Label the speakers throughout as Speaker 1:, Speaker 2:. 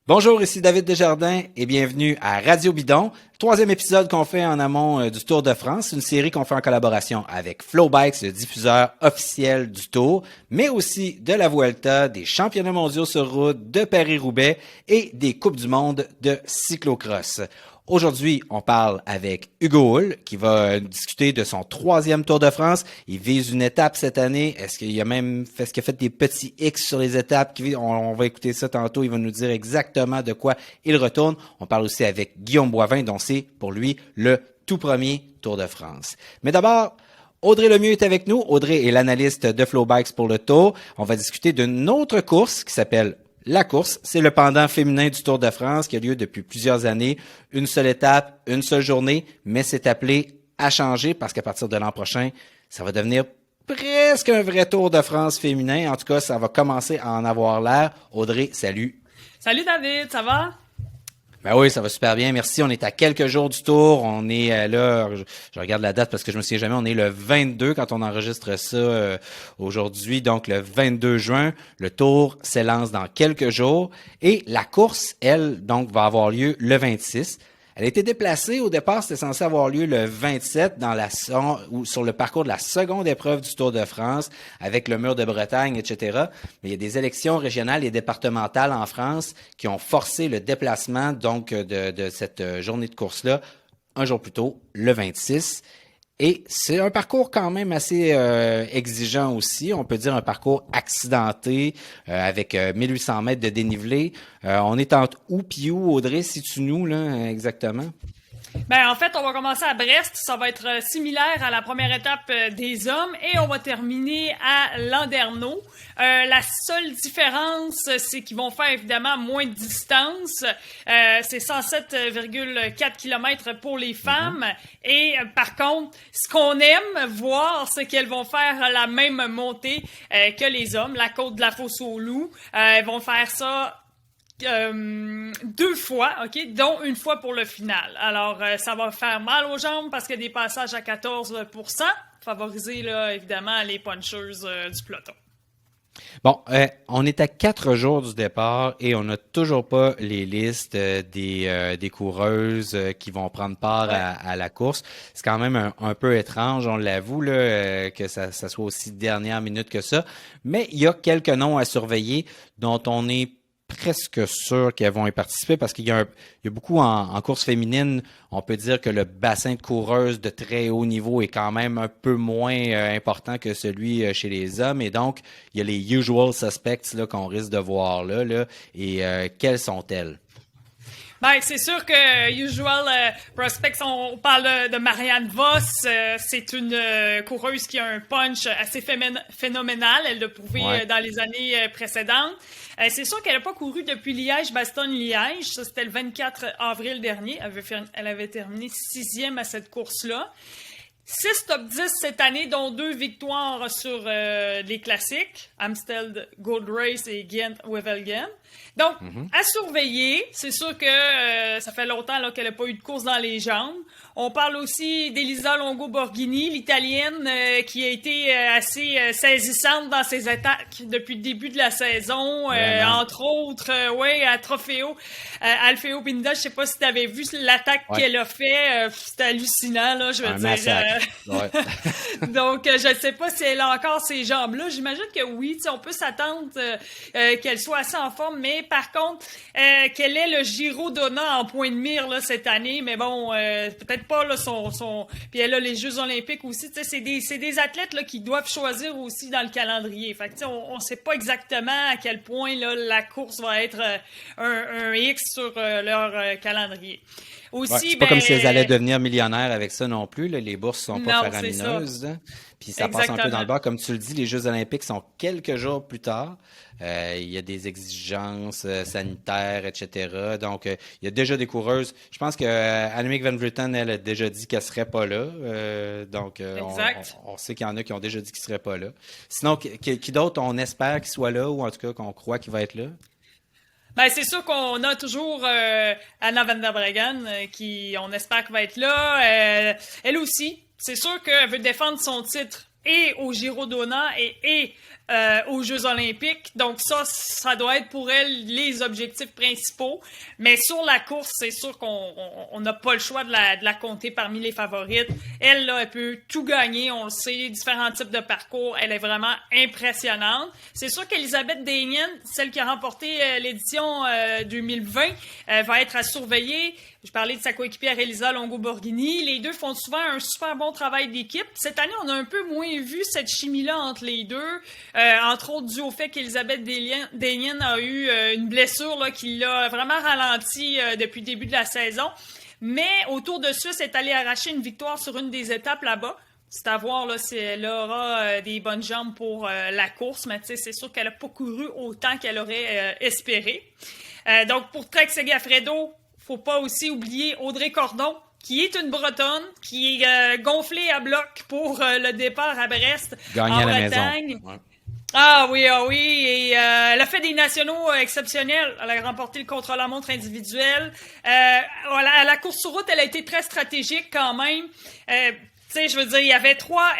Speaker 1: Bonjour, ici David Desjardins et bienvenue à Radio Bidon, troisième épisode qu'on fait en amont du Tour de France, une série qu'on fait en collaboration avec FlowBikes, le diffuseur officiel du Tour, mais aussi de la Vuelta, des championnats mondiaux sur route, de Paris-Roubaix et des Coupes du monde de cyclocross. Aujourd'hui, on parle avec Hugo Hull qui va discuter de son troisième Tour de France. Il vise une étape cette année. Est-ce qu'il a fait des petits X sur les étapes? On va écouter ça tantôt. Il va nous dire exactement de quoi il retourne. On parle aussi avec Guillaume Boivin, dont c'est pour lui le tout premier Tour de France. Mais d'abord, Audrey Lemieux est avec nous. Audrey est l'analyste de FlowBikes pour le Tour. On va discuter d'une autre course qui s'appelle la course. C'est le pendant féminin du Tour de France qui a lieu depuis plusieurs années. Une seule étape, une seule journée, mais c'est appelé à changer parce qu'à partir de l'an prochain, ça va devenir presque un vrai Tour de France féminin. En tout cas, ça va commencer à en avoir l'air. Audrey, salut.
Speaker 2: Salut David, ça va?
Speaker 1: Ben oui, ça va super bien. Merci. On est à quelques jours du Tour. On est là, je regarde la date parce que je me souviens jamais. On est le 22 quand on enregistre ça aujourd'hui. Donc, le 22 juin, le Tour s'élance dans quelques jours. Et la course, elle, donc, va avoir lieu le 26. Elle a été déplacée. Au départ, c'était censé avoir lieu le 27 sur le parcours de la seconde épreuve du Tour de France avec le mur de Bretagne, etc. Mais il y a des élections régionales et départementales en France qui ont forcé le déplacement donc de cette journée de course-là un jour plus tôt, le 26. Et c'est un parcours quand même assez exigeant aussi. On peut dire un parcours accidenté avec 1800 mètres de dénivelé. On est entre où puis où, Audrey, situe-nous là exactement?
Speaker 2: Ben, en fait, on va commencer à Brest. Ça va être similaire à la première étape des hommes et on va terminer à Landerneau. La seule différence, c'est qu'ils vont faire évidemment moins de distance. C'est 107,4 km pour les femmes. Et par contre, ce qu'on aime voir, c'est qu'elles vont faire la même montée que les hommes, la côte de la Fosse-aux-Loups. Elles vont faire ça deux fois, OK, dont une fois pour le final. Alors, ça va faire mal aux jambes parce qu'il y a des passages à 14%, favoriser, là, évidemment, les puncheuses du peloton.
Speaker 1: Bon, on est à 4 jours du départ et on n'a toujours pas les listes des coureuses qui vont prendre part à la course. C'est quand même un peu étrange, on l'avoue, là, que ça soit aussi dernière minute que ça. Mais il y a quelques noms à surveiller dont on est presque sûr qu'elles vont y participer parce qu'il y a beaucoup en course féminine. On peut dire que le bassin de coureuses de très haut niveau est quand même un peu moins important que celui chez les hommes. Et donc, il y a les usual suspects là, qu'on risque de voir là. Et quelles sont-elles?
Speaker 2: Ben, c'est sûr que Usual Prospects, on parle de Marianne Vos. C'est une coureuse qui a un punch assez phénoménal. Elle l'a prouvé dans les années précédentes. C'est sûr qu'elle n'a pas couru depuis Liège-Bastogne-Liège. Ça, c'était le 24 avril dernier. Elle avait terminé 6e à cette course-là. 6 top 10 cette année, dont 2 victoires sur les classiques, Amstel Gold Race et Ghent-Wevelgem. Donc, à surveiller, c'est sûr que ça fait longtemps là, qu'elle n'a pas eu de course dans les jambes. On parle aussi d'Elisa Longo-Borghini, l'Italienne, qui a été assez saisissante dans ses attaques depuis le début de la saison. Entre autres, à Trofeo, Alfeo Binda, je sais pas si tu avais vu l'attaque qu'elle a fait. C'était hallucinant, là, je veux dire. Donc, je ne sais pas si elle a encore ces jambes-là. J'imagine que oui, on peut s'attendre qu'elle soit assez en forme, mais par contre, quel est le Giro d'Honneur en point de mire là, cette année? Mais bon, peut-être pas là, son... Puis elle a les Jeux olympiques aussi. C'est des athlètes là, qui doivent choisir aussi dans le calendrier. Fait que, on ne sait pas exactement à quel point là, la course va être un X sur leur calendrier. Aussi,
Speaker 1: c'est pas comme si elles allaient devenir millionnaires avec ça non plus. Là. Les bourses sont pas faramineuses. Puis ça passe un peu dans le beurre. Comme tu le dis, les Jeux olympiques sont quelques jours plus tard. Il y a des exigences sanitaires, etc. Donc, il y a déjà des coureuses. Je pense que Annemiek van Vleuten, elle a déjà dit qu'elle serait pas là. Donc, on sait qu'il y en a qui ont déjà dit qu'ils seraient pas là. Sinon, qui d'autre on espère qu'il soit là ou en tout cas qu'on croit qu'il va être là?
Speaker 2: Ben, c'est sûr qu'on a toujours Anna van der Breggen qui, on espère qu'elle va être là. Elle aussi, c'est sûr qu'elle veut défendre son titre et au Giro d'Hona et aux Jeux olympiques. Donc ça doit être pour elle les objectifs principaux. Mais sur la course, c'est sûr qu'on n'a pas le choix de la compter parmi les favorites. Elle, là, elle peut tout gagner, on le sait, différents types de parcours. Elle est vraiment impressionnante. C'est sûr qu'Elisabeth Deignan, celle qui a remporté l'édition 2020, va être à surveiller. Je parlais de sa coéquipière Elisa Longo-Borghini. Les deux font souvent un super bon travail d'équipe. Cette année, on a un peu moins vu cette chimie-là entre les deux. Entre autres, dû au fait qu'Elisabeth Deignan a eu une blessure là, qui l'a vraiment ralenti depuis le début de la saison. Mais au Tour de Suisse, elle est allée arracher une victoire sur une des étapes là-bas. C'est à voir là, si elle aura des bonnes jambes pour la course. Mais c'est sûr qu'elle n'a pas couru autant qu'elle aurait espéré. Donc, pour Trek Segafredo, faut pas aussi oublier Audrey Cordon, qui est une Bretonne, qui est gonflée à bloc pour le départ à Brest,
Speaker 1: gagner
Speaker 2: en
Speaker 1: à la
Speaker 2: Bretagne.
Speaker 1: maison. Ouais.
Speaker 2: Ah oui. Et elle a fait des nationaux exceptionnels. Elle a remporté le contre-la-montre individuel. À la course sur route, elle a été très stratégique quand même. Tu sais, je veux dire, il y avait trois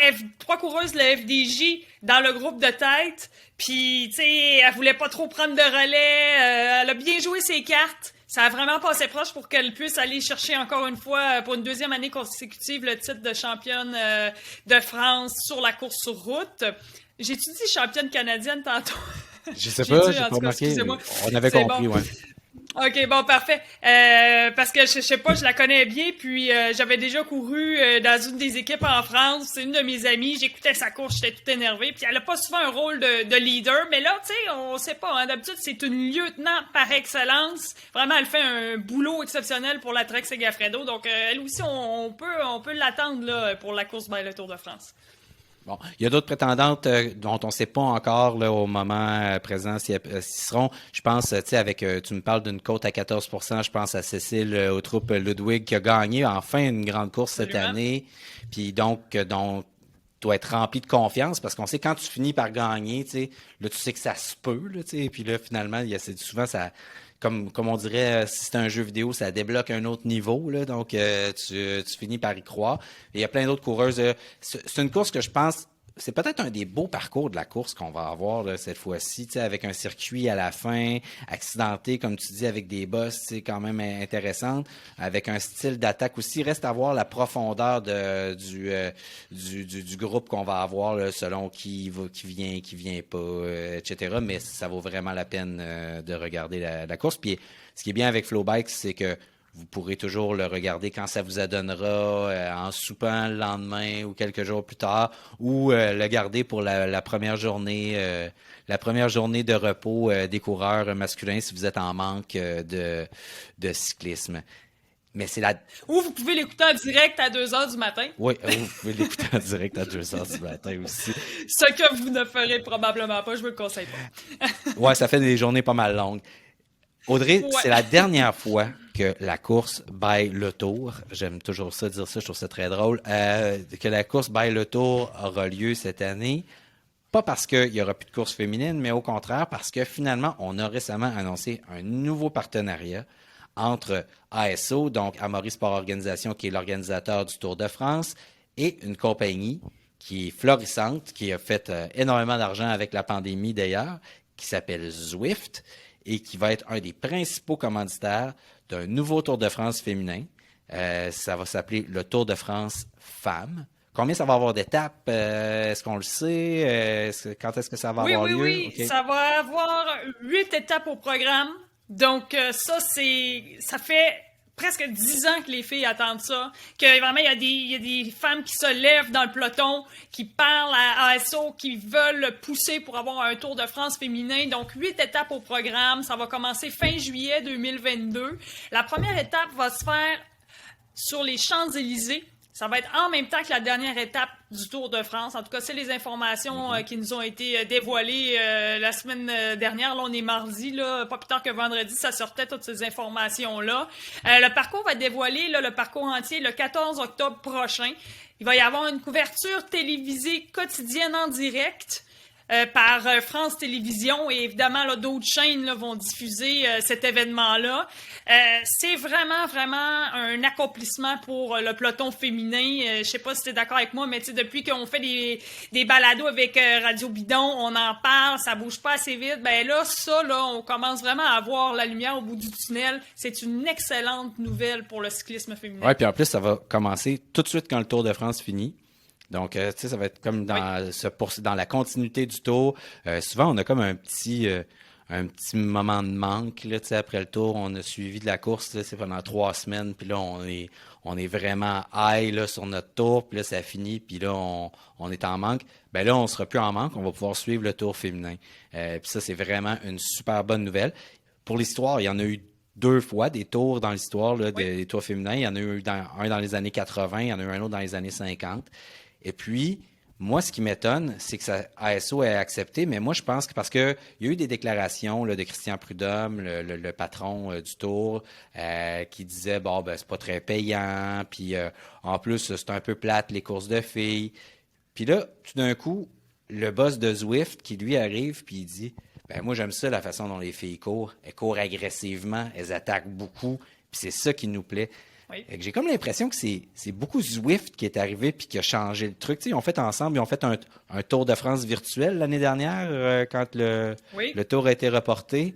Speaker 2: coureuses de la FDJ dans le groupe de tête. Puis, tu sais, elle voulait pas trop prendre de relais. Elle a bien joué ses cartes. Ça a vraiment passé proche pour qu'elle puisse aller chercher encore une fois, pour une deuxième année consécutive, le titre de championne de France sur la course sur route. J'ai-tu dit championne canadienne tantôt?
Speaker 1: Je sais pas, j'ai pas remarqué.
Speaker 2: Excusez-moi.
Speaker 1: On avait compris,
Speaker 2: bon.
Speaker 1: ouais.
Speaker 2: OK, bon, parfait. Parce que je sais pas, je la connais bien, puis j'avais déjà couru dans une des équipes en France. C'est une de mes amies, j'écoutais sa course, j'étais toute énervée. Puis elle a pas souvent un rôle de leader, mais là, tu sais, on sait pas. Hein, d'habitude, c'est une lieutenant par excellence. Vraiment, elle fait un boulot exceptionnel pour la Trek Segafredo. Donc, elle aussi, on peut l'attendre là pour la course le Tour de France.
Speaker 1: Bon, il y a d'autres prétendantes dont on ne sait pas encore là, au moment présent s'ils seront. Je pense, tu sais, tu me parles d'une cote à 14%, je pense à Cécile Autrup Ludwig qui a gagné enfin une grande course cette année. Puis donc, dont doit être rempli de confiance parce qu'on sait quand tu finis par gagner, tu sais, là, tu sais que ça se peut, là, tu sais, et puis là, finalement, souvent ça. Comme on dirait, si c'est un jeu vidéo, ça débloque un autre niveau, là, donc tu finis par y croire. Et il y a plein d'autres coureuses. C'est une course que je pense, c'est peut-être un des beaux parcours de la course qu'on va avoir là, cette fois-ci, avec un circuit à la fin, accidenté, comme tu dis, avec des bosses quand même intéressantes, avec un style d'attaque aussi. Reste à voir la profondeur du groupe qu'on va avoir là, selon qui vient pas, etc. Mais ça vaut vraiment la peine de regarder la course. Puis ce qui est bien avec Flowbikes, c'est que vous pourrez toujours le regarder quand ça vous adonnera, en soupant le lendemain ou quelques jours plus tard, ou le garder pour la première journée de repos des coureurs masculins si vous êtes en manque de cyclisme. Mais c'est
Speaker 2: Ou vous pouvez l'écouter en direct à 2h du matin.
Speaker 1: Oui, vous pouvez l'écouter en direct à 2h du matin aussi.
Speaker 2: Ce que vous ne ferez probablement pas, je vous le conseille pas.
Speaker 1: Ouais, ça fait des journées pas mal longues. Audrey, c'est la dernière fois que la course by le Tour, j'aime toujours ça dire ça, je trouve ça très drôle, que la course by le Tour aura lieu cette année. Pas parce qu'il y aura plus de course féminine, mais au contraire parce que finalement, on a récemment annoncé un nouveau partenariat entre ASO, donc Amaury Sport Organisation, qui est l'organisateur du Tour de France, et une compagnie qui est florissante, qui a fait énormément d'argent avec la pandémie d'ailleurs, qui s'appelle Zwift, et qui va être un des principaux commanditaires d'un nouveau Tour de France féminin. Ça va s'appeler le Tour de France Femmes. Combien ça va avoir d'étapes? Est-ce qu'on le sait? Quand est-ce que ça va avoir lieu?
Speaker 2: Oui. Okay. Ça va avoir 8 étapes au programme. Donc, ça fait presque 10 ans que les filles attendent ça. Que vraiment, il y a des femmes qui se lèvent dans le peloton, qui parlent à ASO, qui veulent pousser pour avoir un Tour de France féminin. Donc, 8 étapes au programme. Ça va commencer fin juillet 2022. La première étape va se faire sur les Champs-Élysées. Ça va être en même temps que la dernière étape du Tour de France. En tout cas, c'est les informations qui nous ont été dévoilées la semaine dernière. Là, on est mardi, là, pas plus tard que vendredi, ça sortait toutes ces informations-là. Le parcours va être dévoilé, là, le parcours entier, le 14 octobre prochain. Il va y avoir une couverture télévisée quotidienne en direct. par France Télévisions et évidemment là, d'autres chaînes là, vont diffuser cet événement-là. C'est vraiment, vraiment un accomplissement pour le peloton féminin. Je sais pas si tu es d'accord avec moi, mais depuis qu'on fait des balados avec Radio Bidon, on en parle, ça bouge pas assez vite. Ben là, on commence vraiment à voir la lumière au bout du tunnel. C'est une excellente nouvelle pour le cyclisme féminin.
Speaker 1: Oui, puis en plus, ça va commencer tout de suite quand le Tour de France finit. Donc, ça va être comme dans la continuité du Tour. Souvent, on a comme un petit moment de manque là, après le Tour. On a suivi de la course là, c'est pendant 3 semaines, puis là on est vraiment high là, sur notre Tour, puis là ça finit, puis là on est en manque. Ben là on sera plus en manque, on va pouvoir suivre le Tour féminin. Puis ça c'est vraiment une super bonne nouvelle. Pour l'histoire, il y en a eu 2 fois des tours dans l'histoire là, des tours féminins. Il y en a eu un dans les années 80, il y en a eu un autre dans les années 50. Et puis moi, ce qui m'étonne, c'est que ASO ait accepté, mais moi, je pense que parce qu'il y a eu des déclarations là, de Christian Prudhomme, le patron du Tour, qui disait, c'est pas très payant, puis en plus, c'est un peu plate, les courses de filles. Puis là, tout d'un coup, le boss de Zwift qui, lui, arrive, puis il dit, moi, j'aime ça, la façon dont les filles courent. Elles courent agressivement, elles attaquent beaucoup, puis c'est ça qui nous plaît. Oui. J'ai comme l'impression que c'est beaucoup Zwift qui est arrivé puis qui a changé le truc. Ils ont fait ensemble, ils ont fait un Tour de France virtuel l'année dernière quand le Tour a été reporté.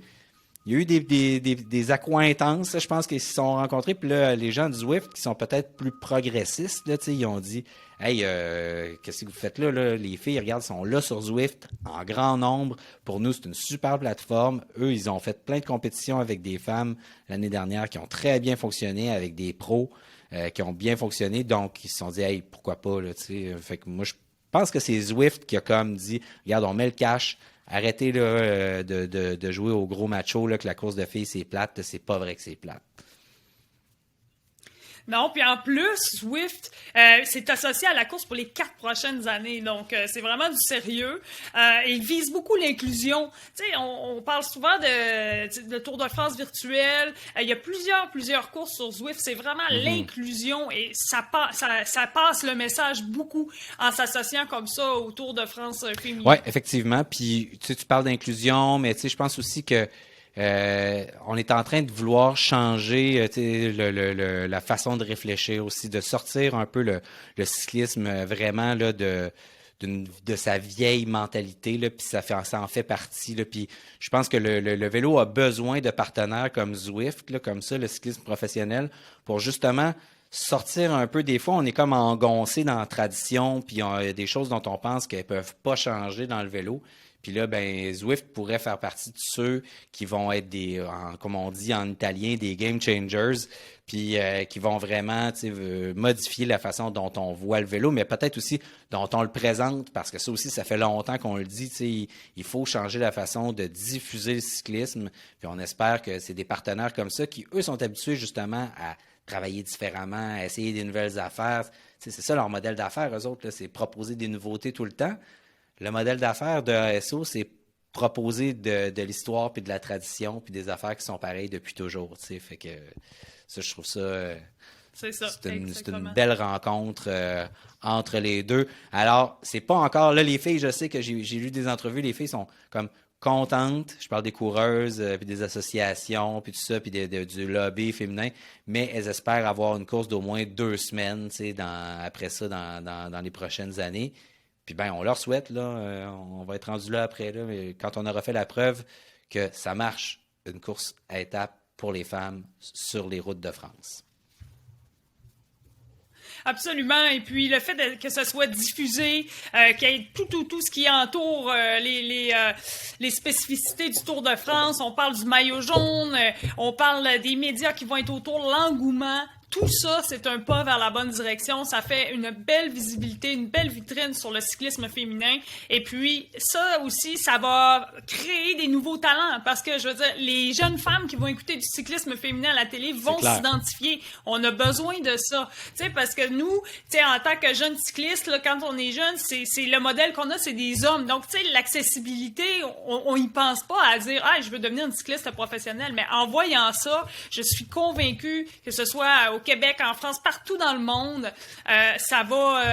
Speaker 1: Il y a eu des accointances, je pense, qui se sont rencontrés. Puis là, les gens du Zwift qui sont peut-être plus progressistes, là, ils ont dit « Hey, qu'est-ce que vous faites là? Les filles, regarde, sont là sur Zwift en grand nombre. Pour nous, c'est une super plateforme. » Eux, ils ont fait plein de compétitions avec des femmes l'année dernière qui ont très bien fonctionné, avec des pros qui ont bien fonctionné. Donc, ils se sont dit « Hey, pourquoi pas? » là, fait que moi, je pense que c'est Zwift qui a comme dit « Regarde, on met le cash. » Arrêtez là, de jouer au gros macho, là, que la course de filles, c'est plate. C'est pas vrai que c'est plate.
Speaker 2: Non, puis en plus, Zwift s'est associé à la course pour les 4 prochaines années. Donc, c'est vraiment du sérieux. Il vise beaucoup l'inclusion. Tu sais, on parle souvent de Tour de France virtuel. Il y a plusieurs courses sur Zwift. C'est vraiment l'inclusion et ça passe le message beaucoup en s'associant comme ça au Tour de France féminin.
Speaker 1: Oui, effectivement. Puis, tu parles d'inclusion, mais tu sais, je pense aussi que on est en train de vouloir changer la façon de réfléchir aussi, de sortir un peu le cyclisme vraiment là, de sa vieille mentalité, là, puis ça en fait partie. Là, puis je pense que le vélo a besoin de partenaires comme Zwift, là, comme ça, le cyclisme professionnel, pour justement sortir un peu. Des fois, on est comme engoncé dans la tradition, puis il y a des choses dont on pense qu'elles peuvent pas changer dans le vélo. Puis là, Zwift pourrait faire partie de ceux qui vont être comme on dit en italien, des game changers, puis qui vont vraiment modifier la façon dont on voit le vélo, mais peut-être aussi dont on le présente, parce que ça aussi, ça fait longtemps qu'on le dit, il faut changer la façon de diffuser le cyclisme, puis on espère que c'est des partenaires comme ça qui, eux, sont habitués justement à travailler différemment, à essayer des nouvelles affaires. C'est ça leur modèle d'affaires, eux autres, là, c'est proposer des nouveautés tout le temps. Le modèle d'affaires de ASO, c'est proposer de l'histoire puis de la tradition puis des affaires qui sont pareilles depuis toujours. Fait que ça, je trouve ça...
Speaker 2: c'est
Speaker 1: une belle rencontre entre les deux. Alors, c'est pas encore... Là, les filles, je sais que j'ai lu des entrevues, les filles sont comme contentes. Je parle des coureuses, puis des associations, puis tout ça, puis du lobby féminin, mais elles espèrent avoir une course d'au moins 2 semaines après ça dans les prochaines années. Puis on leur souhaite, là, on va être rendu là après, là, mais quand on aura fait la preuve que ça marche, une course à étapes pour les femmes sur les routes de France.
Speaker 2: Absolument. Et puis, le fait que ça soit diffusé, qu'il y ait tout ce qui entoure les spécificités du Tour de France. On parle du maillot jaune, on parle des médias qui vont être autour, l'engouement. Tout ça, c'est un pas vers la bonne direction. Ça fait une belle visibilité, une belle vitrine sur le cyclisme féminin. Et puis, ça aussi, ça va créer des nouveaux talents. Parce que, je veux dire, les jeunes femmes qui vont écouter du cyclisme féminin à la télé vont s'identifier. On a besoin de ça. Tu sais, parce que nous, tu sais, en tant que jeunes cyclistes, là, quand on est jeune, c'est le modèle qu'on a, c'est des hommes. Donc, tu sais, l'accessibilité, on y pense pas à dire, je veux devenir une cycliste professionnelle. Mais en voyant ça, je suis convaincue que ce soit au Québec, en France, partout dans le monde. Ça va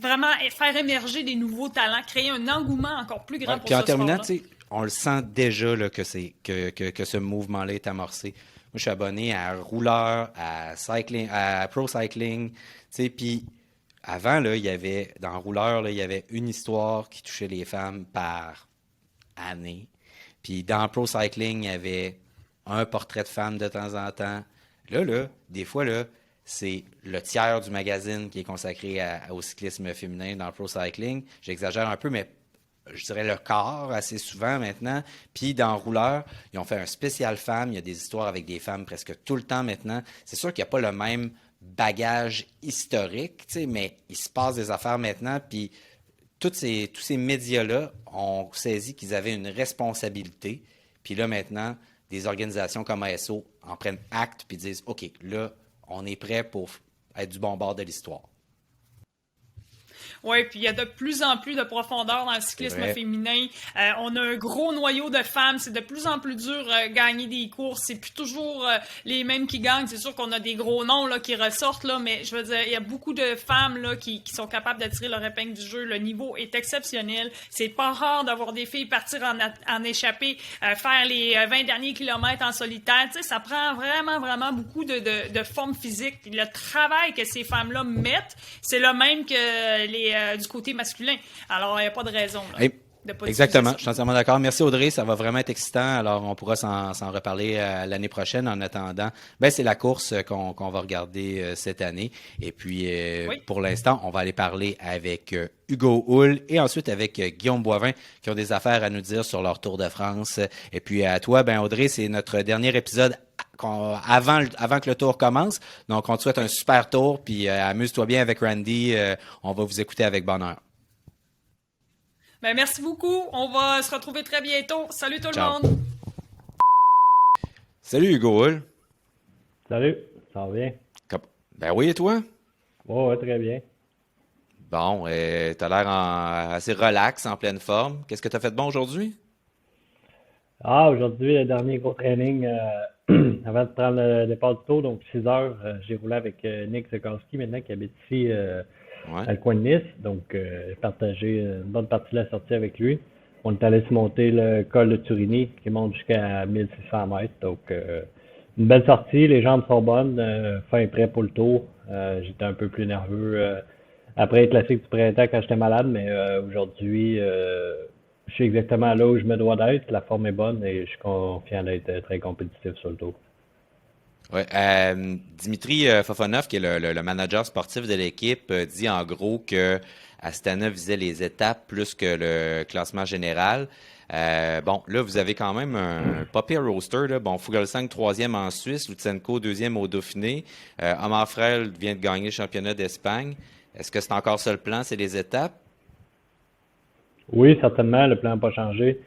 Speaker 2: vraiment faire émerger des nouveaux talents, créer un engouement encore plus grand pour
Speaker 1: Puis en
Speaker 2: ce
Speaker 1: terminant,
Speaker 2: sport-là.
Speaker 1: tu sais, on le sent déjà là, que ce mouvement-là est amorcé. Moi, je suis abonné à Rouleur, à Cycling, à Pro Cycling, tu sais, puis avant, là, dans Rouleur, là, il y avait une histoire qui touchait les femmes par année. Puis dans Pro Cycling, il y avait un portrait de femme de temps en temps. Là, des fois, là, c'est le tiers du magazine qui est consacré au cyclisme féminin dans Pro Cycling. J'exagère un peu, mais je dirais le quart assez souvent maintenant. Puis dans Rouleur, ils ont fait un spécial femme. Il y a des histoires avec des femmes presque tout le temps maintenant. C'est sûr qu'il n'y a pas le même bagage historique, tu sais, mais il se passe des affaires maintenant. Puis tous ces médias-là ont saisi qu'ils avaient une responsabilité. Puis là, maintenant, des organisations comme ASO en prennent acte puis disent, OK, là, on est prêt pour être du bon bord de l'histoire.
Speaker 2: Oui, puis il y a de plus en plus de profondeur dans le cyclisme féminin. On a un gros noyau de femmes. C'est de plus en plus dur gagner des courses. C'est plus toujours les mêmes qui gagnent. C'est sûr qu'on a des gros noms là, qui ressortent, là, mais je veux dire, il y a beaucoup de femmes là, qui sont capables d'attirer leur épingle du jeu. Le niveau est exceptionnel. C'est pas rare d'avoir des filles partir en échappée, faire les 20 derniers kilomètres en solitaire. Tu sais, ça prend vraiment, vraiment beaucoup de forme physique. Le travail que ces femmes-là mettent, c'est le même que du côté masculin. Alors, il n'y a pas de raison. Là, de pas
Speaker 1: exactement, je suis entièrement d'accord. Merci Audrey, ça va vraiment être excitant. Alors, on pourra s'en reparler l'année prochaine. En attendant, c'est la course qu'on va regarder cette année. Et puis, pour l'instant, on va aller parler avec Hugo Hull et ensuite avec Guillaume Boivin qui ont des affaires à nous dire sur leur Tour de France. Et puis, à toi, Audrey, c'est notre dernier épisode avant que le tour commence. Donc, on te souhaite un super tour, puis amuse-toi bien avec Randy. On va vous écouter avec bonheur.
Speaker 2: Merci beaucoup. On va se retrouver très bientôt. Salut tout le monde.
Speaker 1: Salut Hugo Hull.
Speaker 3: Salut, ça va bien?
Speaker 1: Ben oui, et toi?
Speaker 3: Ouais, très bien.
Speaker 1: Bon, t'as l'air assez relax, en pleine forme. Qu'est-ce que t'as fait de bon aujourd'hui?
Speaker 3: Aujourd'hui, le dernier gros training avant de prendre le départ du tour, donc 6 heures, j'ai roulé avec Nick Zekarski maintenant qui habite ici à le coin de Nice. Donc, j'ai partagé une bonne partie de la sortie avec lui. On est allé se monter le col de Turini qui monte jusqu'à 1600 mètres. Donc, une belle sortie, les jambes sont bonnes, fin prêt pour le tour. J'étais un peu plus nerveux après le classique du printemps quand j'étais malade, mais aujourd'hui, je suis exactement là où je me dois d'être. La forme est bonne et je suis confiant d'être très compétitif sur le tour.
Speaker 1: Ouais, Dimitri Fofonov, qui est le manager sportif de l'équipe, dit en gros que Astana visait les étapes plus que le classement général. Là, vous avez quand même un papier roster. Là. Bon, Fuglsang, 3e en Suisse, Lutsenko, 2e au Dauphiné. Omar Frel vient de gagner le championnat d'Espagne. Est-ce que c'est encore ça le plan, c'est les étapes?
Speaker 3: Oui, certainement, le plan n'a pas changé.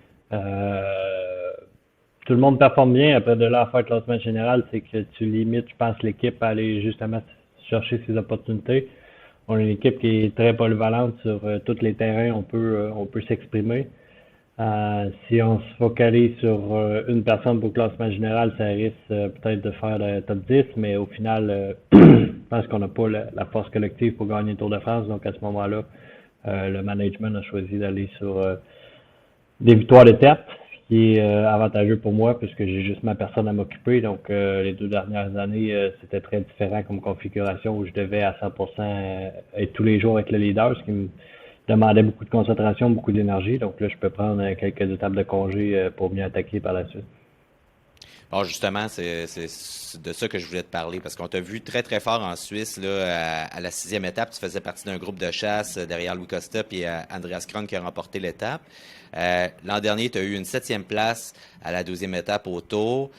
Speaker 3: Tout le monde performe bien. Après de là à faire le classement général, c'est que tu limites, je pense, l'équipe à aller justement chercher ses opportunités. On a une équipe qui est très polyvalente sur tous les terrains. On peut s'exprimer. Si on se focalise sur une personne pour le classement général, ça risque peut-être de faire le top 10, mais au final, je pense qu'on n'a pas la force collective pour gagner le Tour de France. Donc à ce moment-là, le management a choisi d'aller sur des victoires d'étape, ce qui est avantageux pour moi puisque j'ai juste ma personne à m'occuper. Donc les 2 dernières années, c'était très différent comme configuration où je devais à 100% être tous les jours avec le leader, ce qui me demandait beaucoup de concentration, beaucoup d'énergie. Donc là, je peux prendre quelques étapes de congé pour mieux attaquer par la suite.
Speaker 1: Bon, justement, c'est de ça que je voulais te parler, parce qu'on t'a vu très, très fort en Suisse. Là, à la 6e étape, tu faisais partie d'un groupe de chasse derrière Louis Costa et Andreas Kron qui a remporté l'étape. L'an dernier, tu as eu une 7e place à la 12e étape au Tour.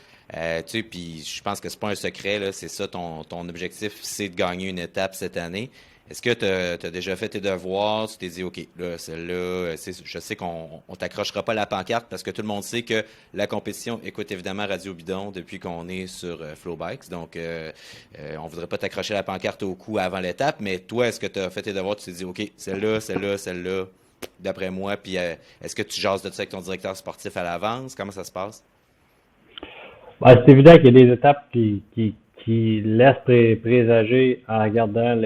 Speaker 1: Puis je pense que c'est pas un secret, là, c'est ça ton objectif, c'est de gagner une étape cette année. Est-ce que tu as déjà fait tes devoirs? Tu t'es dit, OK, là, celle-là, je sais qu'on t'accrochera pas la pancarte parce que tout le monde sait que la compétition écoute évidemment Radio Bidon depuis qu'on est sur Flowbikes. Donc, on voudrait pas t'accrocher la pancarte au cou avant l'étape. Mais toi, est-ce que tu as fait tes devoirs? Tu t'es dit, OK, celle-là, d'après moi. Puis, est-ce que tu jases de ça avec ton directeur sportif à l'avance? Comment ça se passe?
Speaker 3: C'est évident qu'il y a des étapes qui qui laisse présager en regardant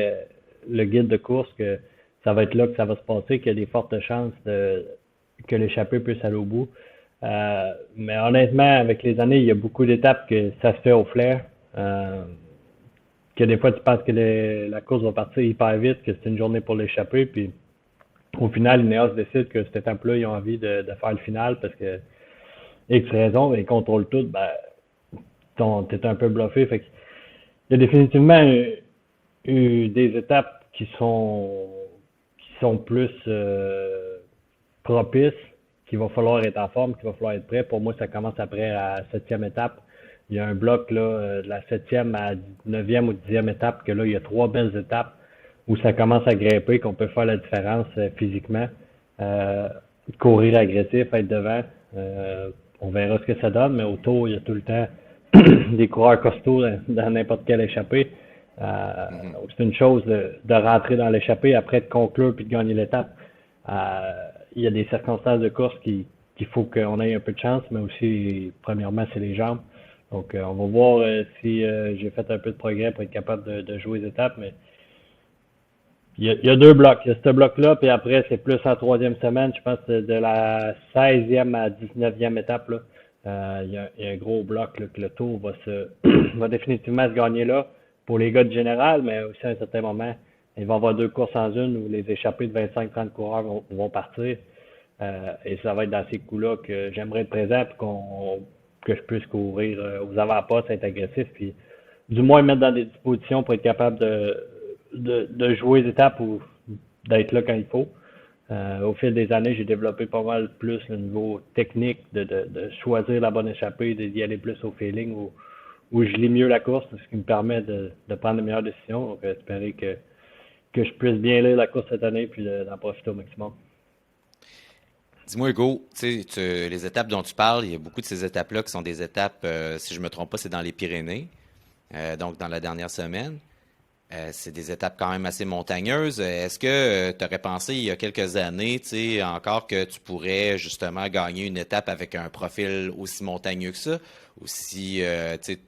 Speaker 3: le guide de course que ça va être là que ça va se passer, qu'il y a des fortes chances que l'échappée puisse aller au bout. Mais honnêtement, avec les années, il y a beaucoup d'étapes que ça se fait au flair. Que des fois, tu penses que la course va partir hyper vite, que c'est une journée pour l'échapper, puis au final, Ineos décide que cette étape-là, ils ont envie de faire le final parce que X raison, ils contrôlent tout, ben, t'es un peu bluffé. Fait que, il y a définitivement eu des étapes qui sont plus propices, qu'il va falloir être en forme, qu'il va falloir être prêt. Pour moi, ça commence après la 7e étape. Il y a un bloc là, de la 7e à 9e ou 10e étape, que là, il y a 3 belles étapes où ça commence à grimper, qu'on peut faire la différence physiquement. Courir agressif, être devant. On verra ce que ça donne, mais autour, il y a tout le temps des coureurs costauds dans n'importe quelle échappée. C'est une chose de rentrer dans l'échappée après de conclure puis de gagner l'étape. Il y a des circonstances de course qu'il faut qu'on ait un peu de chance, mais aussi, premièrement, c'est les jambes. Donc, on va voir si j'ai fait un peu de progrès pour être capable de jouer les étapes, mais il y a 2 blocs. Il y a ce bloc-là, puis après, c'est plus en 3e semaine. Je pense que de la 16e à 19e étape, là, il y a un gros bloc là, que le tour va définitivement se gagner là pour les gars de général, mais aussi à un certain moment, il va y avoir 2 courses en une où les échappées de 25-30 coureurs vont partir. Et ça va être dans ces coups-là que j'aimerais être présent pour que je puisse courir aux avant-postes, être agressif, puis du moins mettre dans des dispositions pour être capable de jouer les étapes ou d'être là quand il faut. Au fil des années, j'ai développé pas mal plus le niveau technique de choisir la bonne échappée, d'y aller plus au feeling où je lis mieux la course, ce qui me permet de prendre les meilleures décisions. Donc, espérer que je puisse bien lire la course cette année puis d'en profiter au maximum.
Speaker 1: Dis-moi, Hugo, les étapes dont tu parles, il y a beaucoup de ces étapes-là qui sont des étapes, si je ne me trompe pas, c'est dans les Pyrénées, donc dans la dernière semaine. C'est des étapes quand même assez montagneuses. Est-ce que tu aurais pensé il y a quelques années, encore que tu pourrais justement gagner une étape avec un profil aussi montagneux que ça? Ou si tu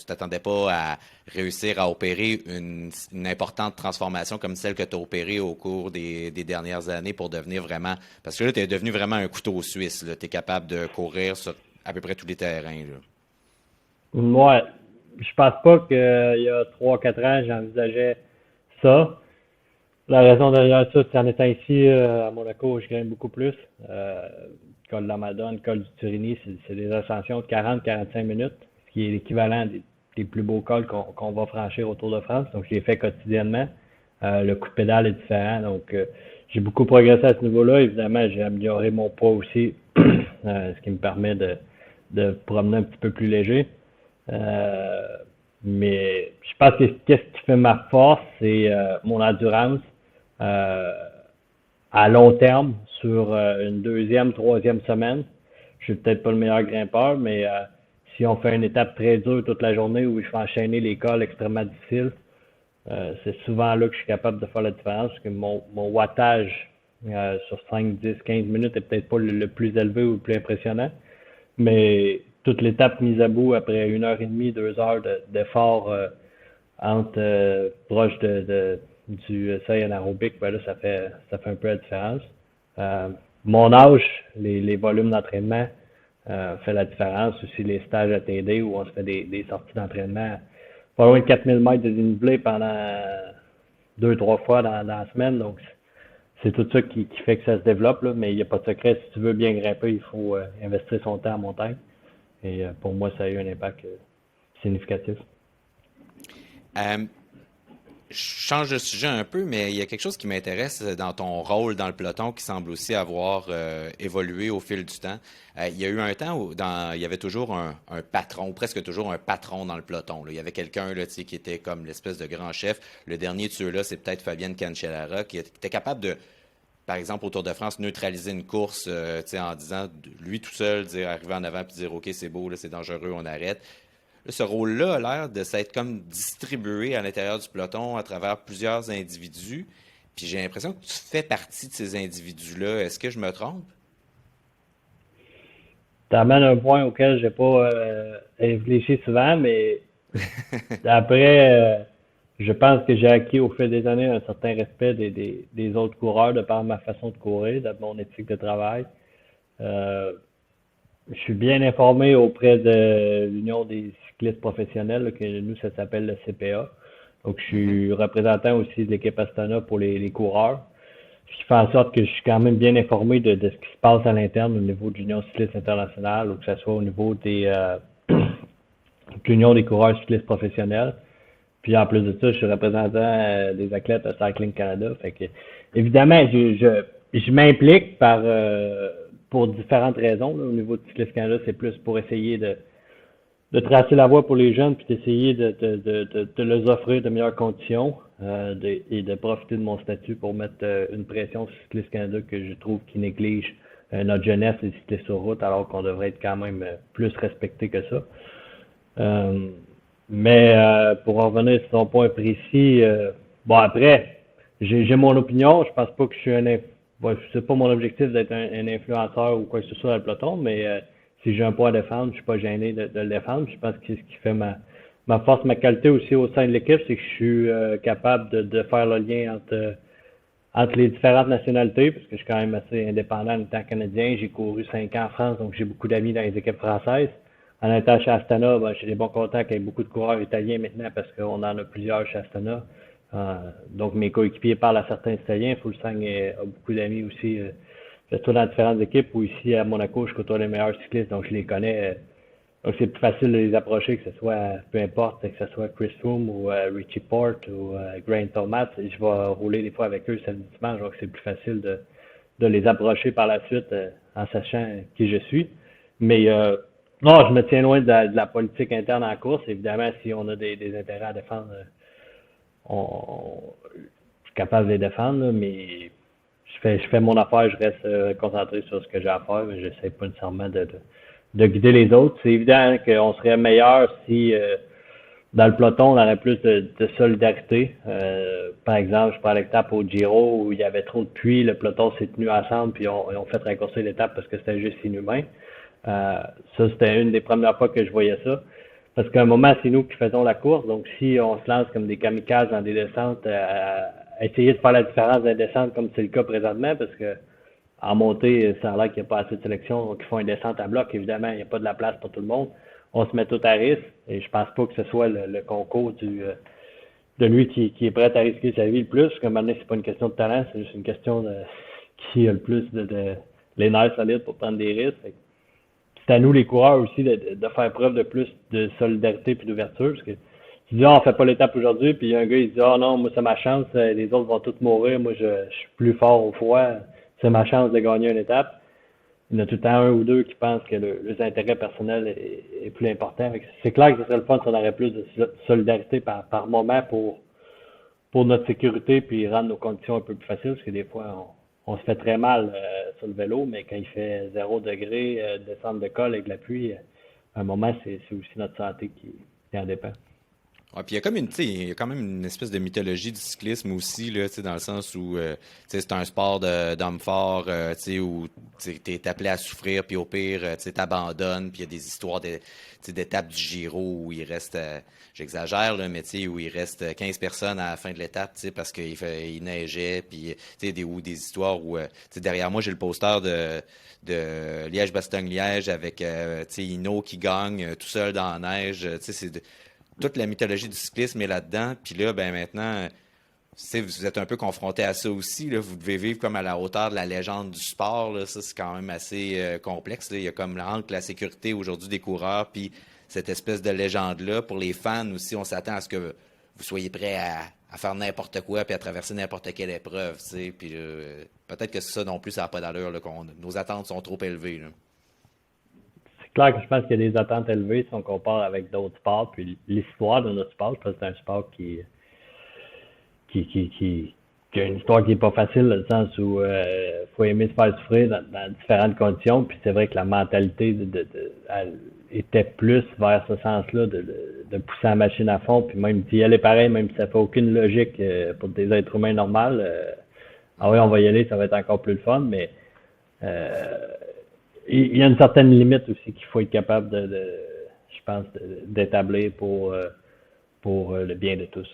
Speaker 1: t'attendais pas à réussir à opérer une importante transformation comme celle que tu as opérée au cours des dernières années pour devenir vraiment... Parce que là, tu es devenu vraiment un couteau suisse. Tu es capable de courir sur à peu près tous les terrains. Là.
Speaker 3: Ouais. Je pense pas qu'il y a 3-4 ans, j'envisageais ça. La raison derrière ça, c'est en étant ici à Monaco, je gagne beaucoup plus. Col de la Madone, col du Turini, c'est des ascensions de 40-45 minutes, ce qui est l'équivalent des plus beaux cols qu'on va franchir au Tour de France. Donc, je les fais quotidiennement. Le coup de pédale est différent. Donc, j'ai beaucoup progressé à ce niveau-là. Évidemment, j'ai amélioré mon poids aussi, ce qui me permet de promener un petit peu plus léger. Mais je pense que qu'est-ce qui fait ma force, c'est mon endurance à long terme sur une 2e, 3e semaine. Je suis peut-être pas le meilleur grimpeur, mais si on fait une étape très dure toute la journée où je fais enchaîner les cols extrêmement difficiles, c'est souvent là que je suis capable de faire la différence, parce que mon wattage sur 5, 10, 15 minutes est peut-être pas le plus élevé ou le plus impressionnant, mais toute l'étape mise à bout après 1h30, 2 heures d'effort proche du seuil anaérobique, ben là, ça fait un peu la différence. Mon âge, les volumes d'entraînement fait la différence. Aussi les stages à TD où on se fait des sorties d'entraînement pas loin de 4000 mètres de dénivelé pendant 2-3 fois dans la semaine. Donc, c'est tout ça qui fait que ça se développe, là, mais il n'y a pas de secret. Si tu veux bien grimper, il faut investir son temps en montagne. Et pour moi, ça a eu un impact significatif.
Speaker 1: Je change de sujet un peu, mais il y a quelque chose qui m'intéresse dans ton rôle dans le peloton qui semble aussi avoir évolué au fil du temps. Il y a eu un temps où il y avait toujours un patron, ou presque toujours un patron dans le peloton. Là. Il y avait quelqu'un là, qui était comme l'espèce de grand chef. Le dernier de ceux-là, c'est peut-être Fabienne Cancellara, qui était capable de, par exemple, au Tour de France, neutraliser une course en disant, lui tout seul, arriver en avant et dire « OK, c'est beau, là, c'est dangereux, on arrête ». Ce rôle-là a l'air de s'être comme distribué à l'intérieur du peloton à travers plusieurs individus. Puis j'ai l'impression que tu fais partie de ces individus-là. Est-ce que je me trompe?
Speaker 3: Tu amènes un point auquel je n'ai pas réfléchi souvent, mais Après, je pense que j'ai acquis au fil des années un certain respect des autres coureurs de par ma façon de courir, de mon éthique de travail. Euh, je suis bien informé auprès de l'Union des cyclistes professionnels, là, que nous, ça s'appelle le CPA. Donc, je
Speaker 1: Mhm.
Speaker 3: suis représentant aussi de l'équipe Astana pour les coureurs. Ce qui fait en sorte que je suis quand même bien informé de ce qui se passe à l'interne au niveau de l'Union cycliste internationale ou que ce soit au niveau de l'Union des coureurs cyclistes professionnels. Puis en plus de ça, je suis représentant des athlètes à Cycling Canada. Fait que, évidemment, je m'implique pour différentes raisons. Là. Au niveau de Cycliste Canada, c'est plus pour essayer de tracer la voie pour les jeunes, puis d'essayer de leur offrir de meilleures conditions et de profiter de mon statut pour mettre une pression sur Cycliste Canada que je trouve qui néglige notre jeunesse et cyclistes sur route, alors qu'on devrait être quand même plus respecté que ça. Euh, mais pour en revenir sur son point précis, bon après, j'ai mon opinion. Je pense pas que je suis bon, c'est pas mon objectif d'être un influenceur ou quoi que ce soit dans le peloton, mais si j'ai un point à défendre, je suis pas gêné de le défendre. Je pense que c'est ce qui fait ma force, ma qualité aussi au sein de l'équipe, c'est que je suis capable de faire le lien entre les différentes nationalités, parce que je suis quand même assez indépendant en étant canadien. J'ai couru 5 ans en France, donc j'ai beaucoup d'amis dans les équipes françaises. En étant chez Astana, ben, j'ai des bons contacts avec beaucoup de coureurs italiens maintenant parce qu'on en a plusieurs chez Astana. Donc mes coéquipiers parlent à certains Italiens. Fulsang a beaucoup d'amis aussi, surtout dans différentes équipes, ou ici à Monaco, je côtoie les meilleurs cyclistes, donc je les connais. Donc c'est plus facile de les approcher, que ce soit, peu importe, que ce soit Chris Froome ou Richie Porte ou Grant Thomas. Je vais rouler des fois avec eux samedi dimanche, donc c'est plus facile de les approcher par la suite en sachant qui je suis. Mais non, je me tiens loin de la politique interne en course. Évidemment, si on a des intérêts à défendre, je suis capable de les défendre, là, mais je fais mon affaire, je reste concentré sur ce que j'ai à faire, mais j'essaie pas nécessairement de guider les autres. C'est évident qu'on serait meilleur si dans le peloton, on aurait plus de solidarité. Par exemple, je prends l'étape au Giro où il y avait trop de pluie, le peloton s'est tenu ensemble, puis on fait raccourcir l'étape parce que c'était juste inhumain. Ça, c'était une des premières fois que je voyais ça. Parce qu'à un moment, c'est nous qui faisons la course. Donc, si on se lance comme des kamikazes dans des descentes, à essayer de faire la différence dans les descentes comme c'est le cas présentement, parce que en montée, ça a l'air qu'il n'y a pas assez de sélection, donc ils font une descente à bloc. Évidemment, il n'y a pas de la place pour tout le monde. On se met tout à risque. Et je pense pas que ce soit le concours de lui qui est prêt à risquer sa vie le plus. Comme maintenant, c'est pas une question de talent, c'est juste une question de qui a le plus les nerfs solides pour prendre des risques. C'est à nous, les coureurs, aussi, de faire preuve de plus de solidarité et d'ouverture. Parce que tu dis, on fait pas l'étape aujourd'hui, puis il y a un gars, il dit, non, moi, c'est ma chance, les autres vont tous mourir, moi, je suis plus fort au froid, c'est ma chance de gagner une étape. Il y en a tout le temps un ou deux qui pensent que les intérêts personnels est plus important. C'est clair que ce serait le fun si on aurait plus de solidarité par moment pour notre sécurité, puis rendre nos conditions un peu plus faciles, parce que des fois, on se fait très mal sur le vélo, mais quand il fait 0 degré, descendre de col avec la pluie, à un moment, c'est aussi notre santé qui en dépend.
Speaker 1: Ouais, puis il y a comme il y a quand même une espèce de mythologie du cyclisme aussi, là, dans le sens où c'est un sport d'homme fort, où tu es appelé à souffrir, puis au pire, tu t'abandonnes, puis il y a des histoires d'étapes du Giro où il reste, j'exagère, là, mais où il reste 15 personnes à la fin de l'étape, parce il neigeait, puis des histoires où, derrière moi, j'ai le poster de Liège-Bastogne-Liège avec Hinault qui gagne tout seul dans la neige, toute la mythologie du cyclisme est là-dedans. Puis là, ben maintenant, vous êtes un peu confronté à ça aussi. Là. Vous devez vivre comme à la hauteur de la légende du sport. Là. Ça, c'est quand même assez complexe. Là. Il y a comme entre la sécurité aujourd'hui des coureurs puis cette espèce de légende-là. Pour les fans aussi, on s'attend à ce que vous soyez prêts à faire n'importe quoi puis à traverser n'importe quelle épreuve. Puis peut-être que ça non plus, ça n'a pas d'allure. Là, nos attentes sont trop élevées. Là.
Speaker 3: C'est clair que je pense qu'il y a des attentes élevées si on compare avec d'autres sports. Puis l'histoire de notre sport, je pense que c'est un sport qui a une histoire qui est pas facile, dans le sens où faut aimer se faire souffrir dans différentes conditions. Puis c'est vrai que la mentalité elle était plus vers ce sens-là, de pousser la machine à fond, puis même d'y aller pareil, même si ça fait aucune logique pour des êtres humains normaux. Ah oui, on va y aller, ça va être encore plus le fun, mais il y a une certaine limite aussi qu'il faut être capable je pense, d'établir pour pour le bien de tous.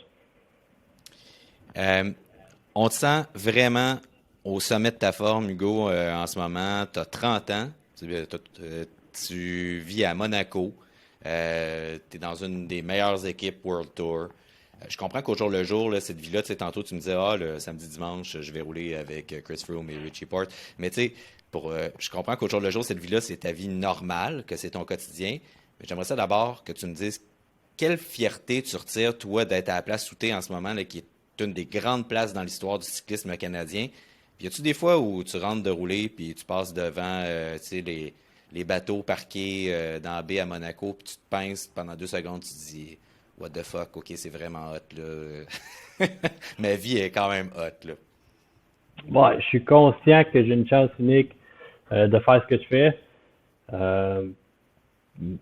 Speaker 1: On te sent vraiment au sommet de ta forme, Hugo, en ce moment. Tu as 30 ans, tu vis à Monaco, tu es dans une des meilleures équipes World Tour. Je comprends qu'au jour le jour, là, cette vie-là, tu sais, tantôt tu me disais, le samedi, dimanche, je vais rouler avec Chris Froome et Richie Porte. Mais tu sais, je comprends qu'au jour le jour, cette vie-là, c'est ta vie normale, que c'est ton quotidien. Mais j'aimerais ça d'abord que tu me dises quelle fierté tu retires, toi, d'être à la place où tu es en ce moment, là, qui est une des grandes places dans l'histoire du cyclisme canadien. Puis y a-tu des fois où tu rentres de rouler puis tu passes devant tu sais, les bateaux parqués dans la baie à Monaco, puis tu te pinces pendant 2 secondes, tu te dis what the fuck, ok, c'est vraiment hot là. Ma vie est quand même hot là.
Speaker 3: Bon, je suis conscient que j'ai une chance unique de faire ce que je fais.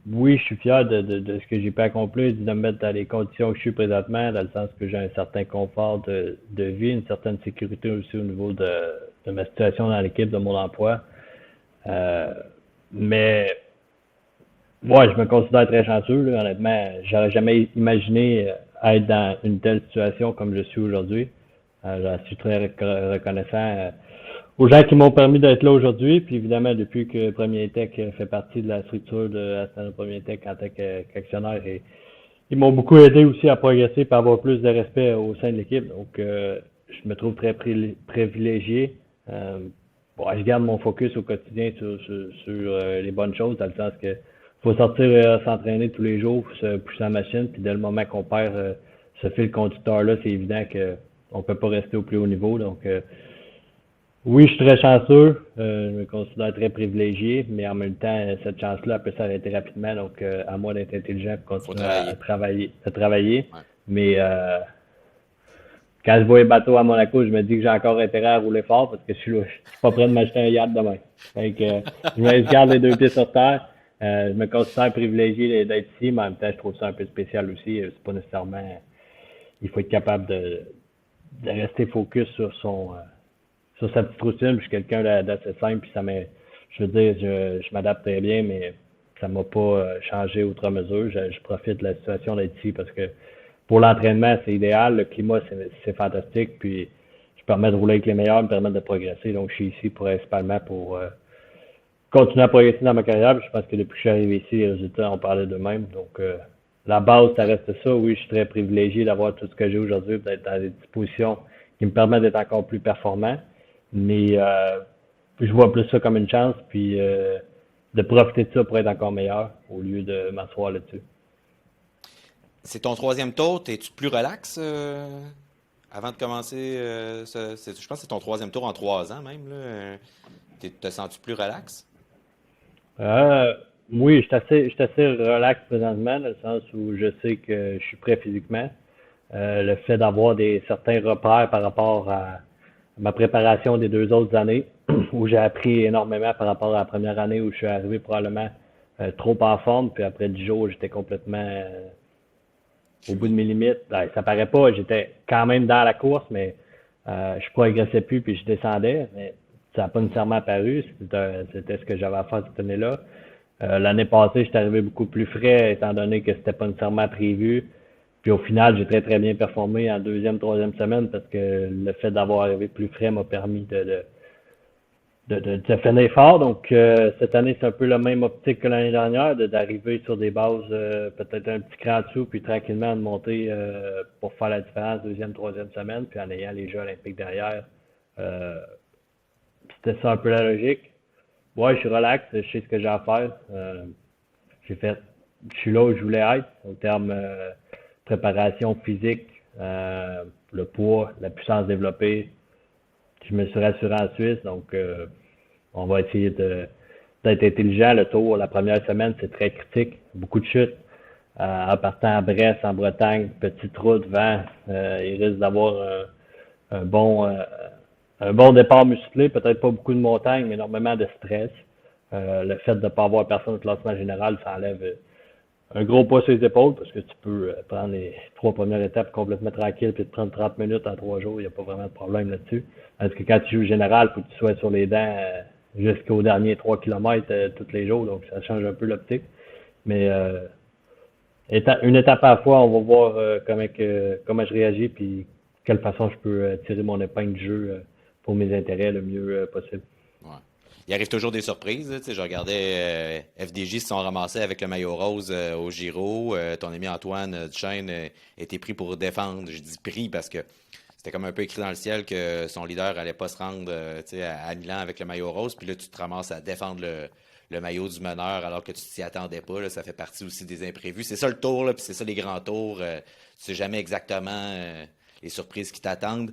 Speaker 3: Oui, je suis fier de ce que j'ai pu accomplir, de me mettre dans les conditions que je suis présentement, dans le sens que j'ai un certain confort de vie, une certaine sécurité aussi au niveau de ma situation dans l'équipe, de mon emploi. Mais ouais, je me considère très chanceux, là, honnêtement. J'aurais jamais imaginé être dans une telle situation comme je suis aujourd'hui. Je suis très reconnaissant aux gens qui m'ont permis d'être là aujourd'hui. Puis évidemment, depuis que Premier Tech fait partie de la structure de Astana Premier Tech en tant qu'actionnaire, ils m'ont beaucoup aidé aussi à progresser et à avoir plus de respect au sein de l'équipe. Donc, je me trouve très privilégié. Je garde mon focus au quotidien sur les bonnes choses, dans le sens que faut sortir s'entraîner tous les jours, se pousser la machine, puis dès le moment qu'on perd ce fil conducteur-là, c'est évident qu'on peut pas rester au plus haut niveau. Donc, oui, je suis très chanceux, je me considère très privilégié, mais en même temps, cette chance-là peut s'arrêter rapidement, donc à moi d'être intelligent pour continuer à travailler.
Speaker 1: Ouais.
Speaker 3: Mais quand je vois les bateaux à Monaco, je me dis que j'ai encore intérêt à rouler fort parce que je suis pas prêt de m'acheter un yacht demain. Donc, je garde les 2 pieds sur terre. Je me considère privilégié d'être ici, mais en même temps, je trouve ça un peu spécial aussi. C'est pas nécessairement. Il faut être capable de rester focus sur sa petite routine. Je suis quelqu'un d'assez simple, puis je veux dire, je m'adapte très bien, mais ça m'a pas changé outre mesure. Je profite de la situation d'être ici parce que pour l'entraînement, c'est idéal. Le climat, c'est fantastique. Puis, je permets de rouler avec les meilleurs, me permettre de progresser. Donc, je suis ici principalement pour continuer à progresser dans ma carrière. Puis je pense que depuis que je suis arrivé ici, les résultats ont parlé d'eux-mêmes. Donc, la base, ça reste ça. Oui, je suis très privilégié d'avoir tout ce que j'ai aujourd'hui, d'être dans des dispositions qui me permettent d'être encore plus performant. Mais je vois plus ça comme une chance, puis de profiter de ça pour être encore meilleur au lieu de m'asseoir là-dessus.
Speaker 1: C'est ton 3e tour, es-tu plus relax avant de commencer? Je pense que c'est ton 3e tour en 3 ans même. Te sens-tu plus relax?
Speaker 3: Oui, je suis assez relax présentement, dans le sens où je sais que je suis prêt physiquement. Le fait d'avoir certains repères par rapport à ma préparation des 2 autres années, où j'ai appris énormément par rapport à la première année où je suis arrivé probablement trop en forme, puis après 10 jours, j'étais complètement au bout de mes limites. Ben, ça paraît pas, j'étais quand même dans la course, mais je progressais plus, puis je descendais, mais ça n'a pas nécessairement apparu. C'était ce que j'avais à faire cette année-là. L'année passée, j'étais arrivé beaucoup plus frais, étant donné que c'était pas nécessairement prévu. Puis au final, j'ai très très bien performé en 2e, 3e semaine parce que le fait d'avoir arrivé plus frais m'a permis de finir fort. Donc cette année, c'est un peu la même optique que l'année dernière, d'arriver sur des bases peut-être un petit cran en dessous, puis tranquillement de monter pour faire la différence 2e, 3e semaine, puis en ayant les Jeux olympiques derrière. C'était ça un peu la logique. Ouais, je suis relax, je sais ce que j'ai à faire. Je suis là où je voulais être, au terme préparation physique, le poids, la puissance développée. Je me suis rassuré en Suisse, donc on va essayer d'être intelligent. Le tour, la première semaine, c'est très critique. Beaucoup de chutes. En partant à Brest, en Bretagne, petite route, vent, il risque d'avoir un bon départ musclé, peut-être pas beaucoup de montagnes, mais énormément de stress. Le fait de ne pas avoir personne au classement général, ça enlève un gros poids sur les épaules parce que tu peux prendre les 3 premières étapes complètement tranquille puis te prendre 30 minutes en 3 jours, il n'y a pas vraiment de problème là-dessus. Parce que quand tu joues général, il faut que tu sois sur les dents jusqu'aux derniers 3 km tous les jours, donc ça change un peu l'optique. Mais une étape à la fois, on va voir comment je réagis, puis quelle façon je peux tirer mon épingle du jeu pour mes intérêts le mieux possible.
Speaker 1: Ouais. Il arrive toujours des surprises. Tu sais, je regardais FDJ se sont ramassés avec le maillot rose au Giro. Ton ami Antoine Duchesne était pris pour défendre. Je dis pris parce que c'était comme un peu écrit dans le ciel que son leader allait pas se rendre tu sais, à Milan avec le maillot rose. Puis là, tu te ramasses à défendre le maillot du meneur alors que tu t'y attendais pas. Là. Ça fait partie aussi des imprévus. C'est ça le tour, là, puis c'est ça les grands tours. Tu sais jamais exactement les surprises qui t'attendent.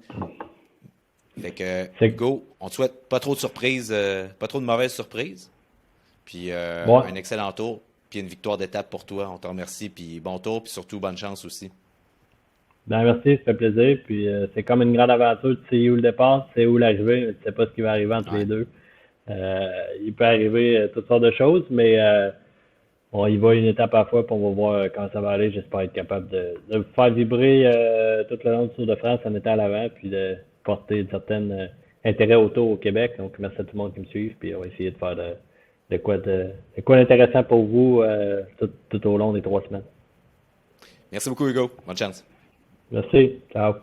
Speaker 1: Fait que,
Speaker 3: C'est
Speaker 1: Hugo, on te souhaite pas trop de surprises, pas trop de mauvaises surprises. Puis
Speaker 3: bon,
Speaker 1: un excellent tour, puis une victoire d'étape pour toi. On te remercie, puis bon tour, puis surtout bonne chance aussi.
Speaker 3: ben merci, ça fait plaisir. Puis c'est comme une grande aventure. Tu sais où le départ, tu sais où l'arrivée, mais tu sais pas ce qui va arriver entre les
Speaker 1: Ouais.
Speaker 3: deux. Il peut arriver toutes sortes de choses, mais on y va une étape à la fois, puis on va voir quand ça va aller. J'espère être capable de vous faire vibrer tout le long du Tour de France en étant à l'avant, puis de porter un certain intérêt autour au Québec. Donc, merci à tout le monde qui me suit, puis on va essayer de faire de quoi d'intéressant pour vous tout au long des 3 semaines.
Speaker 1: Merci beaucoup, Hugo. Bonne chance.
Speaker 3: Merci, ciao.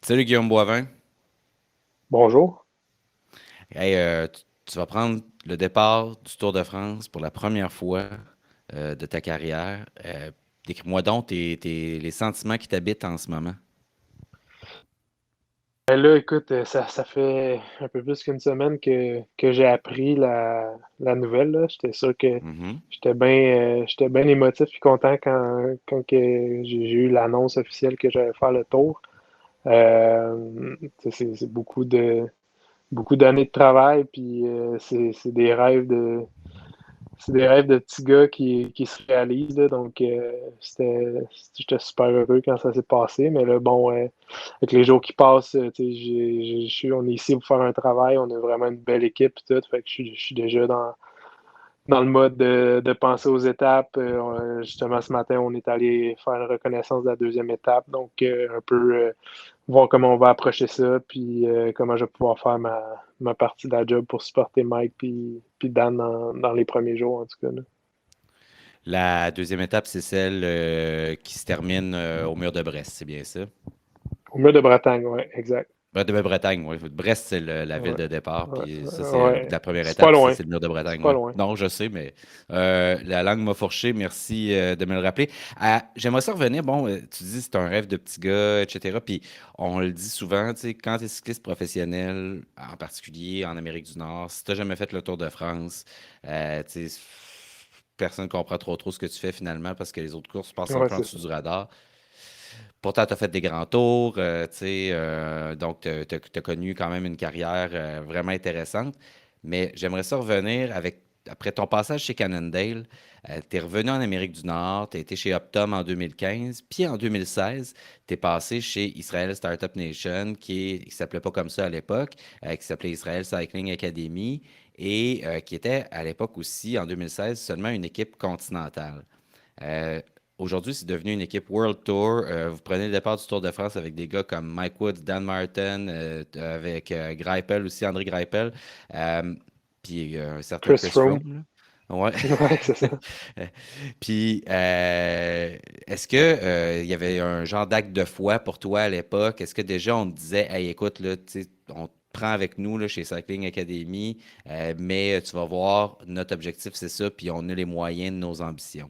Speaker 1: Salut, Guillaume Boivin.
Speaker 4: Bonjour.
Speaker 1: Hey, tu vas prendre le départ du Tour de France pour la première fois de ta carrière. Décris-moi donc les sentiments qui t'habitent en ce moment.
Speaker 4: Là, écoute, ça fait un peu plus qu'une semaine que j'ai appris la nouvelle, là. J'étais sûr que
Speaker 1: Mhm.
Speaker 4: j'étais bien émotif et content quand que j'ai eu l'annonce officielle que j'allais faire le tour. Tu sais, c'est beaucoup d'années de travail, puis c'est des rêves de petits gars qui se réalisent, là. Donc, j'étais super heureux quand ça s'est passé. Mais là, bon, avec les jours qui passent, tu sais, on est ici pour faire un travail. On a vraiment une belle équipe et tout. Fait que je suis déjà dans le mode de penser aux étapes. Justement, ce matin, on est allé faire la reconnaissance de la deuxième étape. Donc, un peu voir comment on va approcher ça, puis comment je vais pouvoir faire ma partie de la job pour supporter Mike puis Dan dans les premiers jours, en tout cas, là.
Speaker 1: La deuxième étape, c'est celle qui se termine au mur de Brest, c'est bien ça?
Speaker 4: Au mur de Bretagne, oui, exact.
Speaker 1: De Bretagne, oui. Brest, c'est la ville
Speaker 4: Ouais,
Speaker 1: de départ,
Speaker 4: ouais,
Speaker 1: puis ça, c'est
Speaker 4: ouais.
Speaker 1: la première
Speaker 4: C'est pas
Speaker 1: étape, puis ça,
Speaker 4: loin.
Speaker 1: c'est le mur de
Speaker 4: C'est
Speaker 1: Bretagne,
Speaker 4: pas
Speaker 1: ouais.
Speaker 4: loin.
Speaker 1: Non, je sais, mais la langue m'a fourché, merci de me le rappeler. J'aimerais ça revenir, bon, tu dis c'est un rêve de petit gars, etc., puis on le dit souvent, tu sais, quand tu es cycliste professionnel, en particulier en Amérique du Nord, si tu n'as jamais fait le Tour de France, tu sais, personne ne comprend trop ce que tu fais finalement, parce que les autres courses passent un
Speaker 4: Ouais,
Speaker 1: peu en
Speaker 4: c'est
Speaker 1: dessous
Speaker 4: ça.
Speaker 1: du radar. Pourtant, tu as fait des grands tours, tu sais, donc tu as connu quand même une carrière vraiment intéressante. Mais j'aimerais ça revenir après ton passage chez Cannondale, tu es revenu en Amérique du Nord, tu as été chez Optum en 2015, puis en 2016, tu es passé chez Israel Startup Nation, qui ne s'appelait pas comme ça à l'époque, qui s'appelait Israel Cycling Academy, et qui était à l'époque aussi, en 2016, seulement une équipe continentale. Euh, Aujourd'hui, c'est devenu une équipe World Tour. Vous prenez le départ du Tour de France avec des gars comme Mike Woods, Dan Martin, avec Greipel aussi, André Greipel, euh, puis un certain
Speaker 4: Chris
Speaker 1: Chris
Speaker 4: Froome.
Speaker 1: Froome. Là. Ouais.
Speaker 4: Ouais, c'est ça.
Speaker 1: Puis, est-ce que il y avait un genre d'acte de foi pour toi à l'époque? Est-ce que déjà on te disait, hey, écoute, là, tu sais, on te prend avec nous là, chez Cycling Academy, mais tu vas voir, notre objectif, c'est ça, puis on a les moyens de nos ambitions.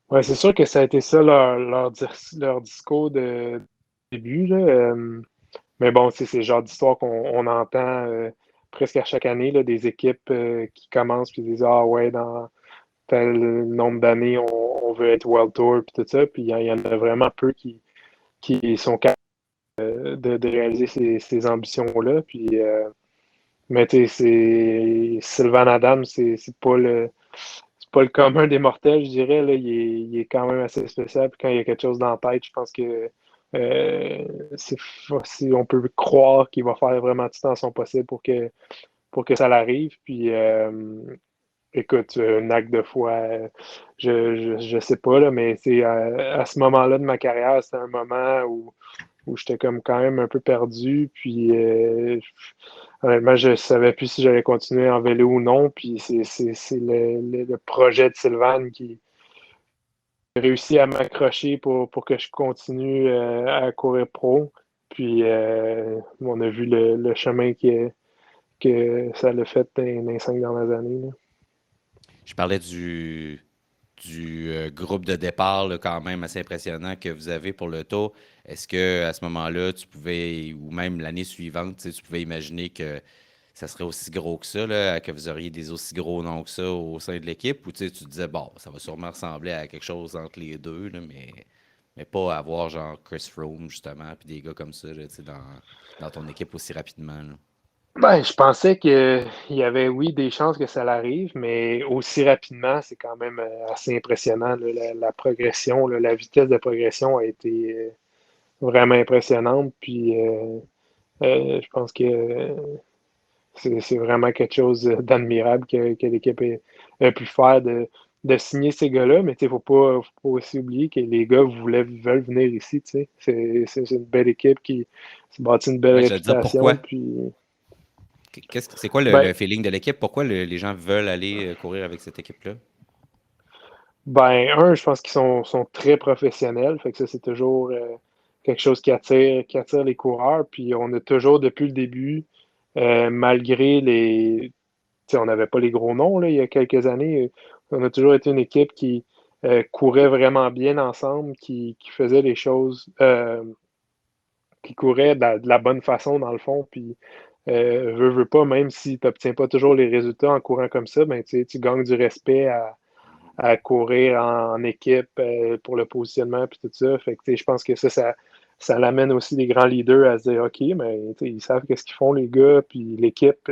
Speaker 4: Ouais, c'est sûr que ça a été ça leur discours de début, là. Mais bon, tu sais, c'est le genre d'histoire qu'on entend presque à chaque année, là, des équipes qui commencent puis disent ah ouais, dans tel nombre d'années, on veut être World Tour puis tout ça. Puis il y en a vraiment peu qui sont capables de réaliser ces ambitions-là. Puis mais tu sais, c'est Sylvain Adam, c'est pas le commun des mortels, je dirais. Là. Il est quand même assez spécial. Puis quand il y a quelque chose dans la tête, je pense que euh, si on peut croire qu'il va faire vraiment tout en son possible pour que ça l'arrive. Puis Écoute, un acte de foi, je sais pas, là, mais c'est à ce moment-là de ma carrière, c'était un moment où j'étais comme quand même un peu perdu. Puis honnêtement, je savais plus si j'allais continuer en vélo ou non. Puis c'est le projet de Sylvain qui a réussi à m'accrocher pour que je continue à courir pro. Puis on a vu le chemin que ça l'a fait dans les 5 dernières années, là.
Speaker 1: Je parlais du groupe de départ là, quand même assez impressionnant que vous avez pour le tour. Est-ce que à ce moment-là, tu pouvais, ou même l'année suivante, tu pouvais imaginer que ça serait aussi gros que ça, là, que vous auriez des aussi gros noms que ça au sein de l'équipe, ou tu te disais, bon, ça va sûrement ressembler à quelque chose entre les deux, là, mais pas avoir genre Chris Froome, justement, puis des gars comme ça là, dans ton équipe aussi rapidement. Là.
Speaker 4: Ben, je pensais qu'il y avait, oui, des chances que ça l'arrive, mais aussi rapidement, c'est quand même assez impressionnant, là, la progression, là, la vitesse de progression a été vraiment impressionnante. Puis je pense que c'est vraiment quelque chose d'admirable que l'équipe a pu faire de signer ces gars-là. Mais il ne faut pas aussi oublier que les gars veulent venir ici. Tu sais. C'est une belle équipe qui s'est bâti une belle
Speaker 1: Ouais, je vais te dire pourquoi.
Speaker 4: réputation. Puis,
Speaker 1: C'est quoi le
Speaker 4: ben,
Speaker 1: feeling de l'équipe? Pourquoi les gens veulent aller courir avec cette équipe-là?
Speaker 4: je pense qu'ils sont très professionnels. Fait que ça, c'est toujours quelque chose qui attire les coureurs. Puis on a toujours, depuis le début, malgré les. Tu sais, on n'avait pas les gros noms là, il y a quelques années. On a toujours été une équipe qui courait vraiment bien ensemble, qui faisait les choses, qui courait de la bonne façon dans le fond. Puis veux pas, même si tu n'obtiens pas toujours les résultats en courant comme ça, ben, tu gagnes du respect à courir en équipe pour le positionnement puis tout ça. Fait que, je pense que ça l'amène aussi les grands leaders à se dire OK, mais ils savent qu'est-ce qu'ils font, les gars, puis l'équipe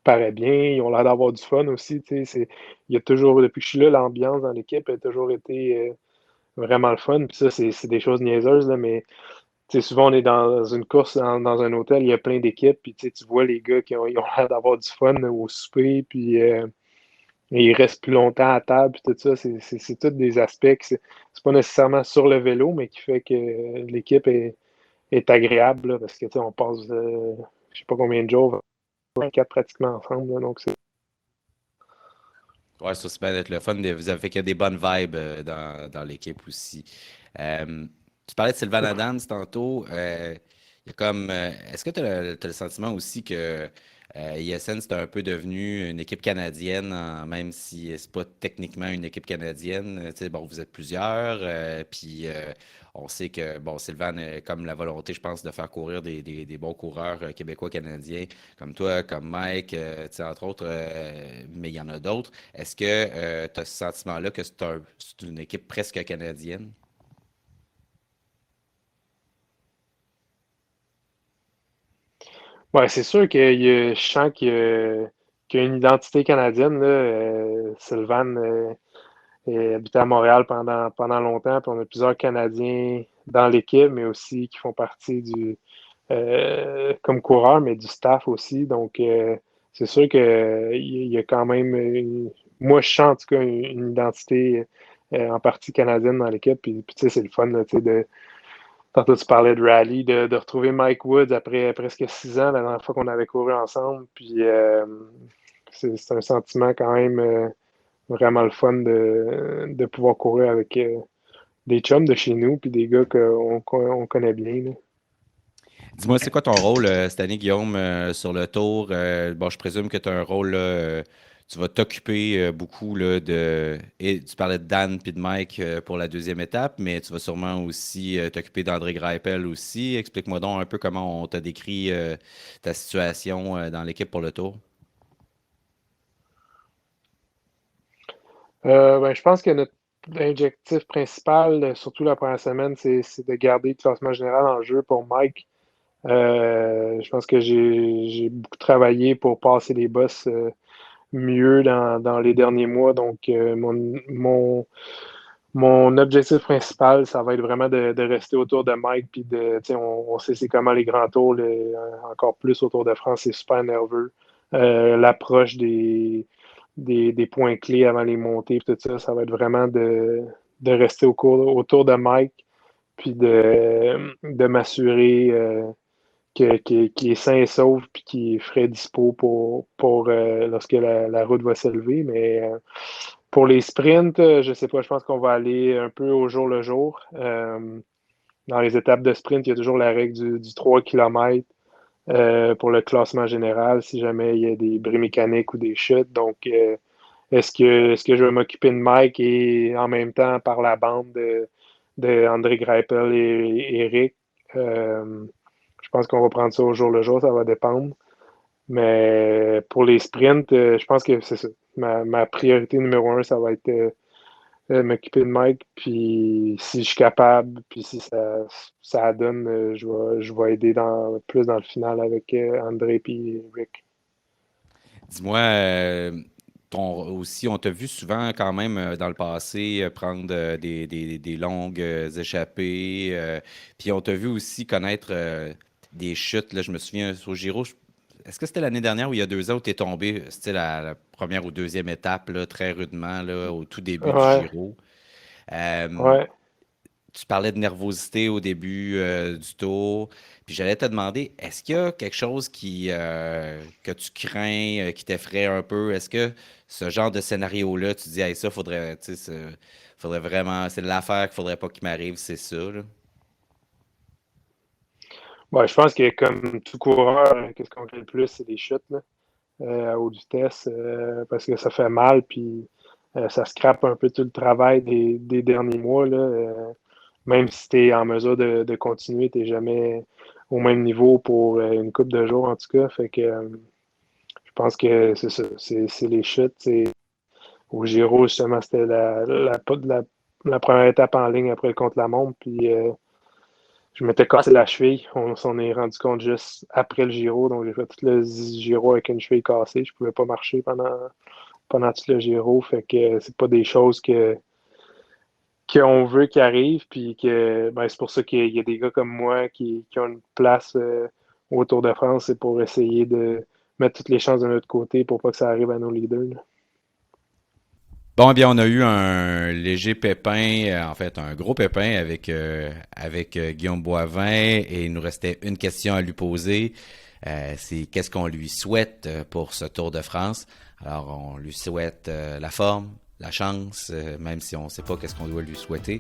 Speaker 4: paraît bien, ils ont l'air d'avoir du fun aussi. Il y a toujours, depuis que je suis là, l'ambiance dans l'équipe a toujours été vraiment le fun. Puis ça, c'est des choses niaiseuses, là, mais souvent on est dans une course, dans un hôtel, il y a plein d'équipes, puis tu vois les gars ils ont l'air d'avoir du fun au souper, puis ils restent plus longtemps à table, puis tout ça. C'est tous des aspects que c'est pas nécessairement sur le vélo, mais qui fait que l'équipe est agréable, là, parce que on passe, je sais pas combien de jours, 24 pratiquement ensemble, là, donc c'est.
Speaker 1: Ouais, ça, c'est bien d'être le fun. Vous avez fait qu'il y a des bonnes vibes dans l'équipe aussi. Euh, Tu parlais de Sylvain Adams tantôt. Il y a comme, est-ce que tu as, le sentiment aussi que ISN, c'est un peu devenu une équipe canadienne, même si c'est pas techniquement une équipe canadienne? Tu sais, bon, vous êtes plusieurs, puis on sait que, bon, Sylvain a comme la volonté, je pense, de faire courir des bons coureurs québécois, canadiens, comme toi, comme Mike, tu sais, entre autres, mais il y en a d'autres. Est-ce que tu as ce sentiment-là que c'est une équipe presque canadienne?
Speaker 4: Ouais, c'est sûr je sens qu'il y a une identité canadienne, là. Sylvain habitait à Montréal pendant longtemps, puis on a plusieurs Canadiens dans l'équipe, mais aussi qui font partie comme coureurs, mais du staff aussi. Donc, c'est sûr qu'il y a quand même, moi, je sens en tout cas une identité en partie canadienne dans l'équipe. Puis tu sais, c'est le fun, là, tu sais, tantôt tu parlais de rallye, de retrouver Mike Woods après presque 6 ans, la dernière fois qu'on avait couru ensemble. Puis c'est un sentiment quand même vraiment le fun de pouvoir courir avec des chums de chez nous, puis des gars qu'on connaît bien, là.
Speaker 1: Dis-moi, c'est quoi ton rôle cette année, Guillaume, sur le tour? Bon, je présume que tu as un rôle là, tu vas t'occuper beaucoup là, et tu parlais de Dan puis de Mike pour la deuxième étape, mais tu vas sûrement aussi t'occuper d'André Greipel aussi. Explique-moi donc un peu comment on t'a décrit ta situation dans l'équipe pour le tour.
Speaker 4: Je pense que notre objectif principal, surtout la première semaine, c'est de garder le classement général en jeu pour Mike. Je pense que j'ai beaucoup travaillé pour passer les bosses mieux dans les derniers mois. Donc, mon objectif principal, ça va être vraiment de rester autour de Mike. Puis on sait c'est comment les grands tours, encore plus autour de France, c'est super nerveux. L'approche des points clés avant les montées, tout ça. Ça va être vraiment de rester autour de Mike, puis de m'assurer qu'il est sain et sauf, puis qu'il est frais dispo pour lorsque la route va s'élever. Mais pour les sprints, je sais pas, je pense qu'on va aller un peu au jour le jour. Dans les étapes de sprint, il y a toujours la règle du 3 km pour le classement général, si jamais il y a des bris mécaniques ou des chutes. Donc, est-ce que je vais m'occuper de Mike et en même temps par la bande de André Greipel et Eric? Je pense qu'on va prendre ça au jour le jour, ça va dépendre. Mais pour les sprints, je pense que c'est ça. Ma priorité numéro 1, ça va être m'occuper de Mike. Puis si je suis capable, puis si ça donne, je vais aider plus dans le final avec André et Rick.
Speaker 1: Dis-moi, aussi, on t'a vu souvent quand même dans le passé prendre des longues échappées. Puis on t'a vu aussi connaître des chutes. Là, je me souviens au Giro, est-ce que c'était l'année dernière ou il y a 2 ans où tu es tombé? C'était la première ou deuxième étape, là, très rudement, là, au tout début du
Speaker 4: Ouais,
Speaker 1: Giro.
Speaker 4: ouais.
Speaker 1: Tu parlais de nervosité au début du tour. Puis j'allais te demander, est-ce qu'il y a quelque chose que tu crains, qui t'effraie un peu? Est-ce que ce genre de scénario-là, tu dis, hey, ça, faudrait, tu sais, faudrait vraiment, c'est l'affaire qu'il faudrait pas qu'il m'arrive, c'est ça, là.
Speaker 4: Ouais, je pense que comme tout coureur, qu'est-ce qu'on craint le plus, c'est les chutes là, à haute vitesse, parce que ça fait mal, puis ça scrape un peu tout le travail des derniers mois. Là, même si tu es en mesure de continuer, tu n'es jamais au même niveau pour une couple de jours, en tout cas. Fait que je pense que c'est ça, c'est les chutes. Au Giro, justement, c'était la première étape en ligne après le contre-la-montre, puis je m'étais cassé la cheville. On s'en est rendu compte juste après le Giro. Donc, j'ai fait tout le Giro avec une cheville cassée. Je ne pouvais pas marcher pendant tout le Giro. Fait que c'est pas des choses qu'on veut qui arrivent. Puis que ben, c'est pour ça qu'il y a des gars comme moi qui ont une place au Tour de France. C'est pour essayer de mettre toutes les chances de notre côté pour pas que ça arrive à nos leaders. Là.
Speaker 1: Bon, eh bien, on a eu un léger pépin, en fait, un gros pépin avec Guillaume Boivin et il nous restait une question à lui poser. C'est qu'est-ce qu'on lui souhaite pour ce Tour de France? Alors, on lui souhaite la forme, la chance, même si on ne sait pas qu'est-ce qu'on doit lui souhaiter.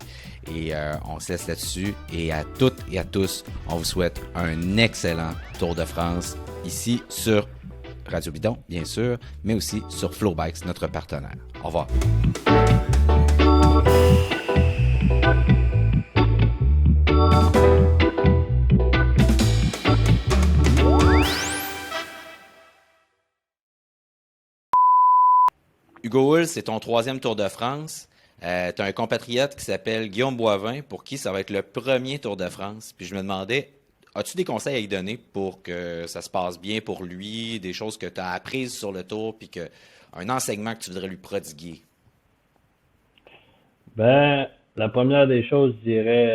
Speaker 1: Et on se laisse là-dessus. Et à toutes et à tous, on vous souhaite un excellent Tour de France ici sur Radio Bidon, bien sûr, mais aussi sur Flowbikes, notre partenaire. Au revoir. Hugo Hull, c'est ton 3e Tour de France. Tu as un compatriote qui s'appelle Guillaume Boivin, pour qui ça va être le premier Tour de France. Puis je me demandais, as-tu des conseils à lui donner pour que ça se passe bien pour lui, des choses que tu as apprises sur le tour, puis un enseignement que tu voudrais lui prodiguer?
Speaker 3: Ben, la première des choses, je dirais,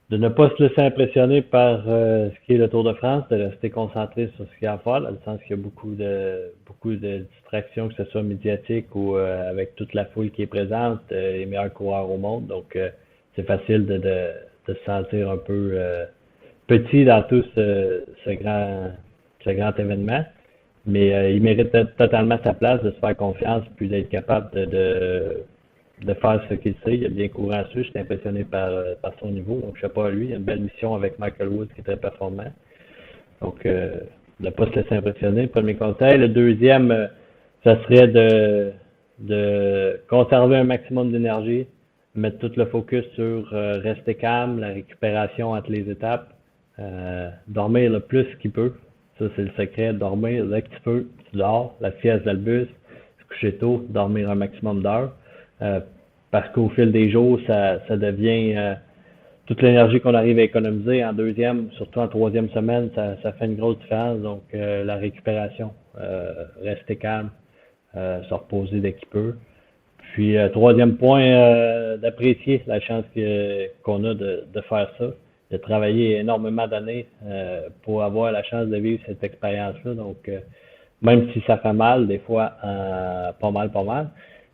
Speaker 3: de ne pas se laisser impressionner par ce qui est le Tour de France, de rester concentré sur ce qu'il y a à faire, dans le sens qu'il y a beaucoup de distractions, que ce soit médiatique ou avec toute la foule qui est présente, les meilleurs coureurs au monde. Donc, c'est facile de se sentir un peu petit dans tout ce grand événement. Mais il mérite totalement sa place, de se faire confiance, puis d'être capable de faire ce qu'il sait. Il a bien couru ensuite. J'étais impressionné par son niveau. Donc, je sais pas à lui. Il a une belle mission avec Michael Woods qui est très performant. Donc, ne pas se laisser impressionner. Premier conseil. Le deuxième, ça serait de conserver un maximum d'énergie, mettre tout le focus sur rester calme, la récupération entre les étapes, dormir le plus qu'il peut. Ça, c'est le secret. Dormir dès que tu peux, tu dors. La sieste dans le bus, se coucher tôt, dormir un maximum d'heures. Parce qu'au fil des jours, ça devient toute l'énergie qu'on arrive à économiser en deuxième, surtout en troisième semaine, ça fait une grosse différence. Donc, la récupération, rester calme, se reposer dès qu'il peut. Puis, troisième point, d'apprécier la chance qu'on a de faire ça, de travailler énormément d'années pour avoir la chance de vivre cette expérience-là. Donc, même si ça fait mal, des fois, pas mal,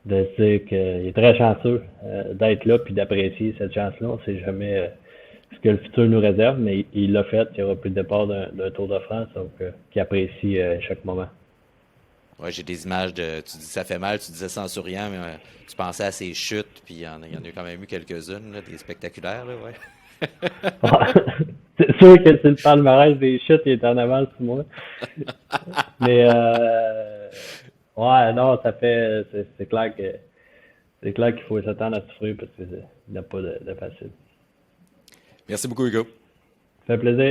Speaker 3: de se dire qu'il est très chanceux d'être là puis d'apprécier cette chance-là. On sait jamais ce que le futur nous réserve, mais il l'a fait. Il n'y aura plus de départ d'un Tour de France, donc qu'il apprécie chaque moment.
Speaker 1: Ouais, j'ai des images tu dis ça fait mal, tu disais ça en souriant, mais tu pensais à ses chutes, puis il y en a eu quand même eu quelques-unes, là, des spectaculaires, là, ouais.
Speaker 3: C'est sûr que c'est le palmarès des chutes, il est en avance sur moi. Mais ouais, non, c'est clair qu'il faut s'attendre à souffrir parce que il n'y a pas de facile.
Speaker 1: Merci beaucoup, Hugo.
Speaker 3: Ça fait plaisir.